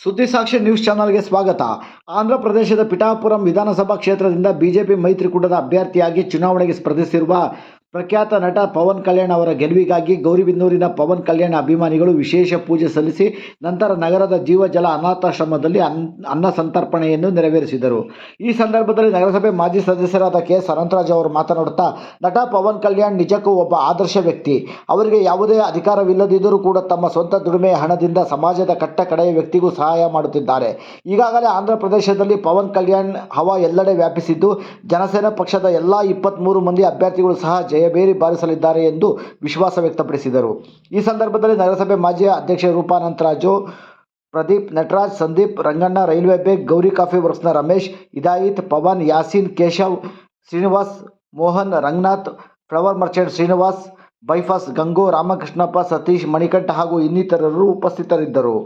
ಸುದ್ದಿ ಸಾಕ್ಷಿ ನ್ಯೂಸ್ ಚಾನಲ್ಗೆ ಸ್ವಾಗತ. ಆಂಧ್ರ ಪ್ರದೇಶದ ಪಿಠಾಪುರಂ ವಿಧಾನಸಭಾ ಕ್ಷೇತ್ರದಿಂದ ಬಿಜೆಪಿ ಮೈತ್ರಿಕೂಟದ ಅಭ್ಯರ್ಥಿಯಾಗಿ ಚುನಾವಣೆಗೆ ಸ್ಪರ್ಧಿಸಿರುವ ಪ್ರಖ್ಯಾತ ನಟ ಪವನ್ ಕಲ್ಯಾಣ್ ಅವರ ಗೆಲುವಿಗಾಗಿ ಗೌರಿಬಿದನೂರಿನ ಪವನ್ ಕಲ್ಯಾಣ್ ಅಭಿಮಾನಿಗಳು ವಿಶೇಷ ಪೂಜೆ ಸಲ್ಲಿಸಿ ನಂತರ ನಗರದ ಜೀವಜಲ ಅನಾಥಾಶ್ರಮದಲ್ಲಿ ಅನ್ನ ಸಂತರ್ಪಣೆಯನ್ನು ನೆರವೇರಿಸಿದರು. ಈ ಸಂದರ್ಭದಲ್ಲಿ ನಗರಸಭೆ ಮಾಜಿ ಸದಸ್ಯರಾದ ಕೆ.ಎಸ್. ಅನಂತರಾಜ್ ಅವರು ಮಾತನಾಡುತ್ತಾ, ನಟ ಪವನ್ ಕಲ್ಯಾಣ್ ನಿಜಕ್ಕೂ ಒಬ್ಬ ಆದರ್ಶ ವ್ಯಕ್ತಿ. ಅವರಿಗೆ ಯಾವುದೇ ಅಧಿಕಾರವಿಲ್ಲದಿದ್ದರೂ ಕೂಡ ತಮ್ಮ ಸ್ವಂತ ದುಡಿಮೆಯ ಹಣದಿಂದ ಸಮಾಜದ ಕಟ್ಟ ಕಡೆಯ ವ್ಯಕ್ತಿಗೂ ಸಹಾಯ ಮಾಡುತ್ತಿದ್ದಾರೆ. ಈಗಾಗಲೇ ಆಂಧ್ರ ಪ್ರದೇಶದಲ್ಲಿ ಪವನ್ ಕಲ್ಯಾಣ್ ಹವಾ ಎಲ್ಲೆಡೆ ವ್ಯಾಪಿಸಿದ್ದು, ಜನಸೇನಾ ಪಕ್ಷದ ಎಲ್ಲ 23 ಮಂದಿ ಅಭ್ಯರ್ಥಿಗಳು ಸಹ ಜಯಭೇರಿ ಬಾರಿಸಲಿದ್ದಾರೆ ಎಂದು ವಿಶ್ವಾಸ ವ್ಯಕ್ತಪಡಿಸಿದರು. ಈ ಸಂದರ್ಭದಲ್ಲಿ ನಗರಸಭೆ ಮಾಜಿ ಅಧ್ಯಕ್ಷ ರೂಪಾ ಅನಂತರಾಜು, ಪ್ರದೀಪ್, ನಟರಾಜ್, ಸಂದೀಪ್, ರಂಗಣ್ಣ, ರೈಲ್ವೆ ಬೇಗ್, ಗೌರಿ ಕಾಫಿ ವರ್ಕ್ಸ್ನ Ramesh, Hidayath, Pavan, Yaseen, Keshav, Srinivas, Mohan, Ranganath, flower merchant Srinivas, bypass Gangu, Ramakrishnappa, Satish, Manikanta ಹಾಗೂ ಇನ್ನಿತರರು ಉಪಸ್ಥಿತರಿದ್ದರು.